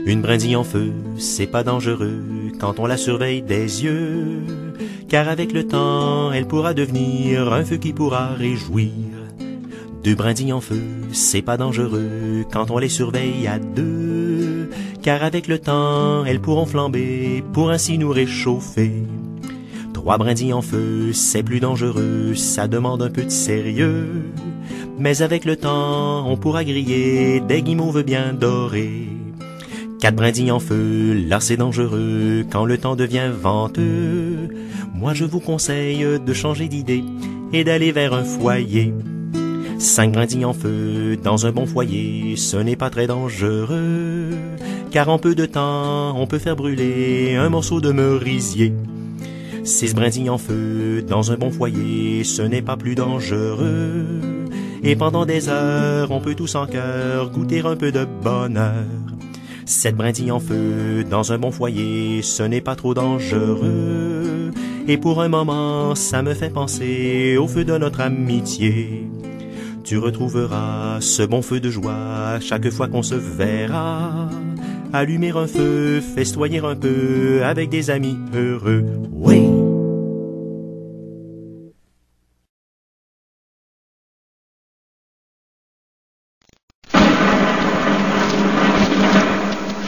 Une brindille en feu, c'est pas dangereux quand on la surveille des yeux, car avec le temps, elle pourra devenir un feu qui pourra réjouir. Deux brindilles en feu, c'est pas dangereux quand on les surveille à deux, car avec le temps, elles pourront flamber pour ainsi nous réchauffer. Trois brindilles en feu, c'est plus dangereux, ça demande un peu de sérieux, mais avec le temps, on pourra griller des guimauves bien dorés. Quatre brindilles en feu, là c'est dangereux quand le temps devient venteux. Moi je vous conseille de changer d'idée et d'aller vers un foyer. Cinq brindilles en feu, dans un bon foyer, ce n'est pas très dangereux, car en peu de temps, on peut faire brûler un morceau de merisier. Six brindilles en feu, dans un bon foyer, ce n'est pas plus dangereux, et pendant des heures, on peut tous en cœur goûter un peu de bonheur. Sept brindilles en feu, dans un bon foyer, ce n'est pas trop dangereux, et pour un moment, ça me fait penser au feu de notre amitié. Tu retrouveras ce bon feu de joie chaque fois qu'on se verra. Allumer un feu, festoyer un peu avec des amis heureux. Oui!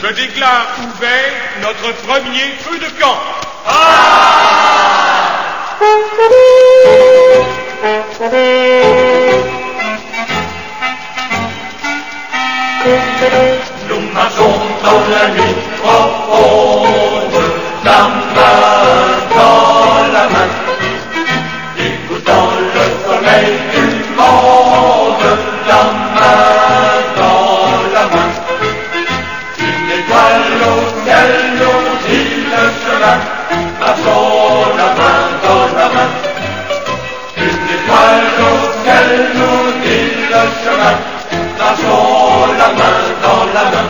Je déclare ouvert notre premier feu de camp. Nous marchons dans la nuit profonde, la main dans la main, écoutant le sommeil du monde, la main dans la main. Une étoile au ciel nous dit le chemin, marchons la main dans la main. Une étoile au ciel nous dit le chemin, marchons la main dans la main.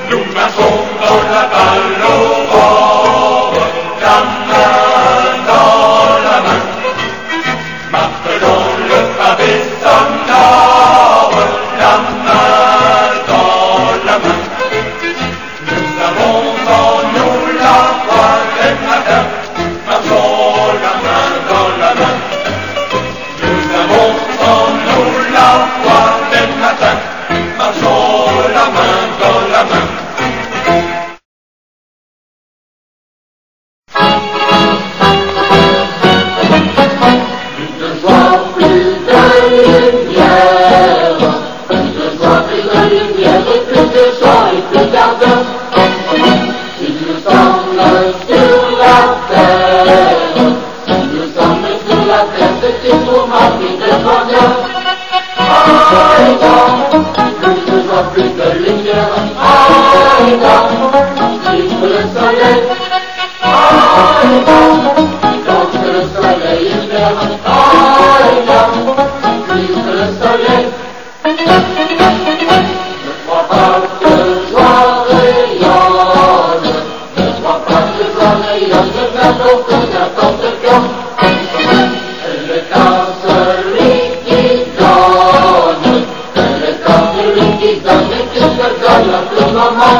Nous marchons dans la balle aurore, la main dans la main, martelons le pavé sonore, la main dans la main. Nous avons en nous la foi des matins, marchons la main dans la main. Nous avons en nous la foi des matins, marchons la main dans la main. Plus de joie, plus de lumière, plus de joie, plus de lumière, et plus de joie et plus d'ardeur. Si nous sommes sur la terre, si nous sommes sur la terre, c'est une pour ma vie de bonheur. Plus de joie, plus de lumière, vive le soleil, donc le soleil est vert, vive le soleil. Ne crois pas que joie rayonne, ne crois pas que joie rayonne, de n'importe quand. Elle est quand celui qui donne, elle est quand celui qui donne et qui se donne à tout moment.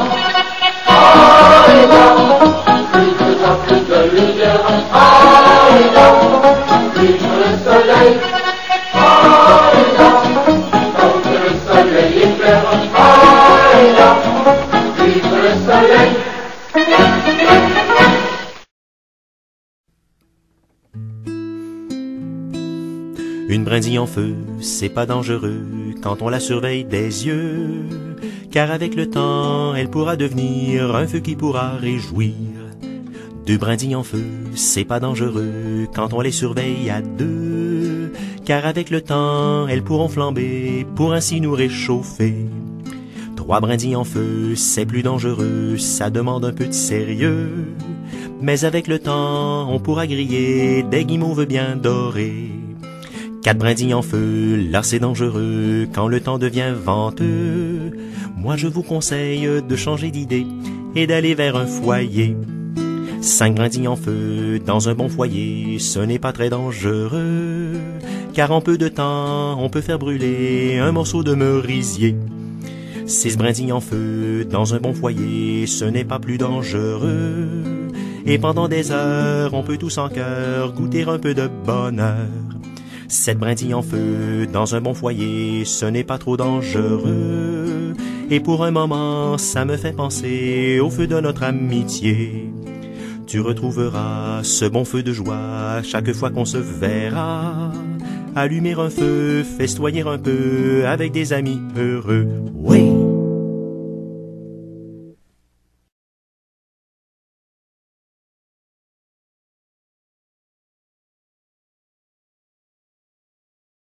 Plus de joie, plus de lumière, vive le soleil, donc le soleil est vert, vive le soleil. Une brindille en feu, c'est pas dangereux quand on la surveille des yeux, car avec le temps, elle pourra devenir un feu qui pourra réjouir. Deux brindilles en feu, c'est pas dangereux quand on les surveille à deux, car avec le temps, elles pourront flamber pour ainsi nous réchauffer. Trois brindilles en feu, c'est plus dangereux, ça demande un peu de sérieux, mais avec le temps, on pourra griller des guimauves bien dorés. Quatre brindilles en feu, là c'est dangereux quand le temps devient venteux. Moi je vous conseille de changer d'idée et d'aller vers un foyer. 5 brindilles en feu dans un bon foyer, ce n'est pas très dangereux, car en peu de temps, on peut faire brûler un morceau de merisier. 6 brindilles en feu dans un bon foyer, ce n'est pas plus dangereux, et pendant des heures, on peut tous en cœur goûter un peu de bonheur. 7 brindilles en feu dans un bon foyer, ce n'est pas trop dangereux, et pour un moment, ça me fait penser au feu de notre amitié. Tu retrouveras ce bon feu de joie chaque fois qu'on se verra. Allumer un feu, festoyer un peu avec des amis heureux. Oui!